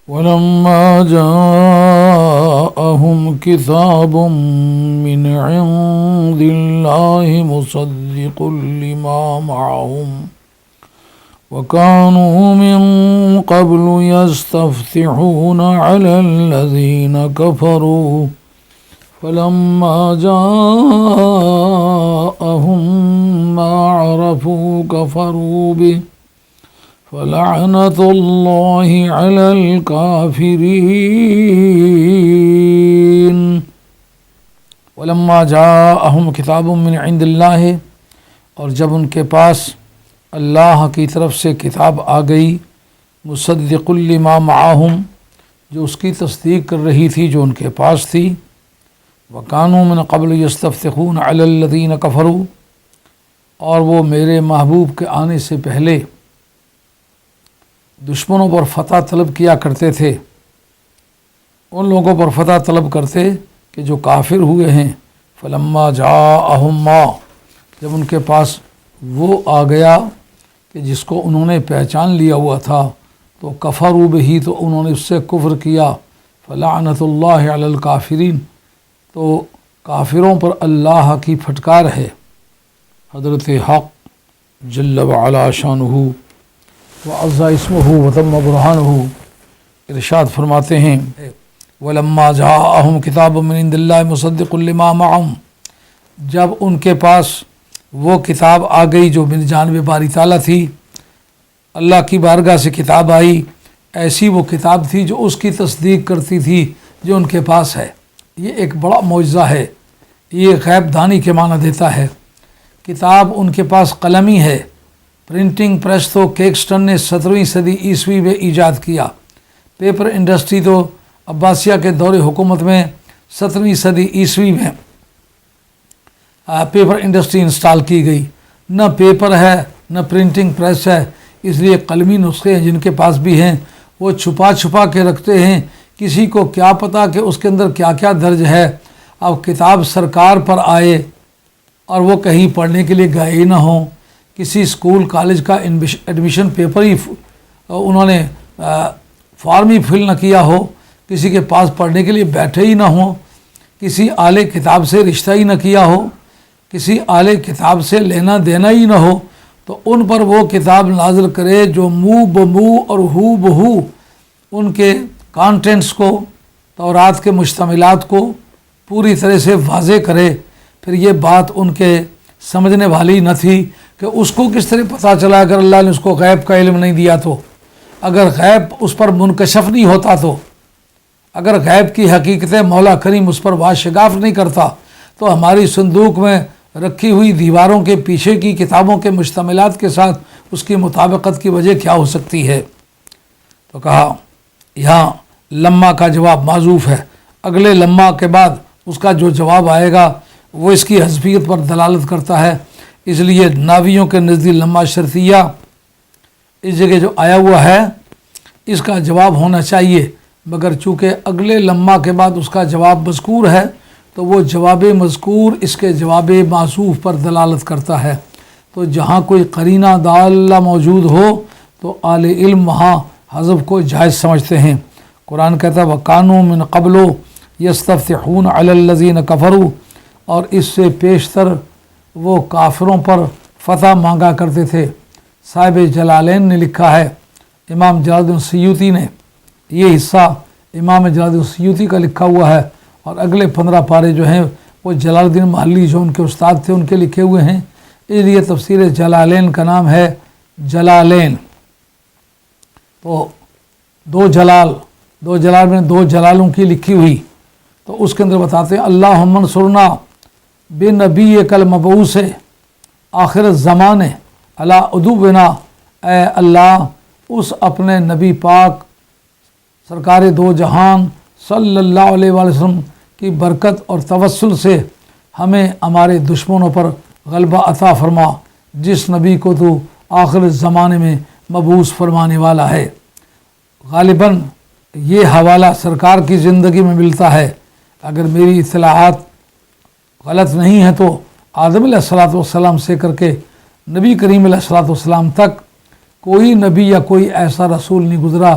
ولما جاءهم كتاب من عند الله مصدق لما معهم وكانوا من قبل يستفتحون على الذين كفروا فلما جاءهم ما عرفوا كفروا به فلعنة الله على الكافرين ولما جاءهم كتاب من عند الله، اور جب ان کے پاس اللہ کی طرف سے کتاب آ گئی، مصدق لما معهم، جو اس کی تصدیق کر رہی تھی جو ان کے پاس تھی، وَكَانُوا مِن قَبْلُ يَسْتَفْتِحُونَ عَلَى الَّذِينَ كَفَرُوا، اور وہ میرے محبوب کے آنے سے پہلے دشمنوں پر فتح طلب کیا کرتے تھے، ان لوگوں پر فتح طلب کرتے کہ جو کافر ہوئے ہیں۔ فلما جاءہم ما، جب ان کے پاس وہ آ گیا کہ جس کو انہوں نے پہچان لیا ہوا تھا، تو کفروا بہ، تو انہوں نے اس سے کفر کیا۔ فلعنۃ اللہ علی الکافرین، تو کافروں پر اللہ کی پھٹکار ہے۔ حضرت حق جل وعلا شانہ وعز اسمہ وتم برہانہ ارشاد فرماتے ہیں، وَلَمَّا جَاءَهُمْ كِتَابٌ مِّنْ عِندِ اللَّهِ مُصَدِّقٌ لِمَا مَعَهُمْ، جب ان کے پاس وہ کتاب آ گئی جو من جانب باری تعالیٰ تھی، اللہ کی بارگاہ سے کتاب آئی، ایسی وہ کتاب تھی جو اس کی تصدیق کرتی تھی جو ان کے پاس ہے۔ یہ ایک بڑا معجزہ ہے، یہ غیب دانی کے معنی دیتا ہے۔ کتاب ان کے پاس قلمی ہے، پرنٹنگ پریس تو کیکسٹن نے 17ویں صدی عیسوی میں ایجاد کیا، پیپر انڈسٹری تو عباسیہ کے دور حکومت میں 17ویں صدی عیسوی میں پیپر انڈسٹری انسٹال کی گئی۔ نہ پیپر ہے نہ پرنٹنگ پریس ہے، اس لیے قلمی نسخے ہیں جن کے پاس بھی ہیں وہ چھپا چھپا کے رکھتے ہیں، کسی کو کیا پتہ کہ اس کے اندر کیا کیا درج ہے۔ اب کتاب سرکار پر آئے اور وہ کہیں پڑھنے کے لیے گئے ہی نہ ہوں، کسی اسکول کالج کا ایڈمیشن پیپر ہی انہوں نے فارم ہی فل نہ کیا ہو، کسی کے پاس پڑھنے کے لیے بیٹھے ہی نہ ہوں، کسی اعلی کتاب سے رشتہ ہی نہ کیا ہو، کسی اعلی کتاب سے لینا دینا ہی نہ ہو، تو ان پر وہ کتاب نازل کرے جو منہ بمو اور ہو بہو ان کے کانٹینٹس کو، تورات کے مشتملات کو پوری طرح سے واضح کرے۔ پھر یہ بات ان کے سمجھنے والی نہ تھی کہ اس کو کس طرح پتہ چلا اگر اللہ نے اس کو غیب کا علم نہیں دیا تو، اگر غیب اس پر منکشف نہیں ہوتا تو، اگر غیب کی حقیقت مولا کریم اس پر واشگاف نہیں کرتا تو ہماری صندوق میں رکھی ہوئی دیواروں کے پیچھے کی کتابوں کے مشتملات کے ساتھ اس کی مطابقت کی وجہ کیا ہو سکتی ہے؟ تو کہا یہاں لما کا جواب معذوف ہے، اگلے لما کے بعد اس کا جو جواب آئے گا وہ اس کی حذفیت پر دلالت کرتا ہے، اس لیے ناویوں کے نزدیک لما شرطیہ اس جگہ جو آیا ہوا ہے اس کا جواب ہونا چاہیے، مگر چونکہ اگلے لما کے بعد اس کا جواب مذکور ہے تو وہ جواب مذکور اس کے جواب معذوف پر دلالت کرتا ہے۔ تو جہاں کوئی قرینہ دالہ موجود ہو تو اہل علم وہاں حذف کو جائز سمجھتے ہیں۔ قرآن کہتا ہے وَكَانُوا مِن قَبْلُ يَسْتَفْتِحُونَ عَلَى الَّذِينَ كَفَرُوا، اور اس سے پیشتر وہ کافروں پر فتح مانگا کرتے تھے۔ صاحب جلالین نے لکھا ہے، امام جلال الدین سیوطی نے، یہ حصہ امام جلال الدین سیوطی کا لکھا ہوا ہے، اور اگلے 15 پارے جو ہیں وہ جلال الدین محلی جو ان کے استاد تھے ان کے لکھے ہوئے ہیں، اس لیے تفسیر جلالین کا نام ہے جلالین۔ تو دو جلال میں دو جلالوں کی لکھی ہوئی، تو اس کے اندر بتاتے ہیں اللہم انصرنا بنبیک المبعوث آخر الزمان علی عدونا، اے اللہ اس اپنے نبی پاک سرکار دو جہان صلی اللہ علیہ وآلہ وسلم کی برکت اور توسل سے ہمیں ہمارے دشمنوں پر غلبہ عطا فرما، جس نبی کو تو آخر زمانے میں مبعوث فرمانے والا ہے۔ غالباً یہ حوالہ سرکار کی زندگی میں ملتا ہے، اگر میری اطلاعات غلط نہیں ہیں تو آدم علیہ السلام سے کر کے نبی کریم علیہ السلام تک کوئی نبی یا کوئی ایسا رسول نہیں گزرا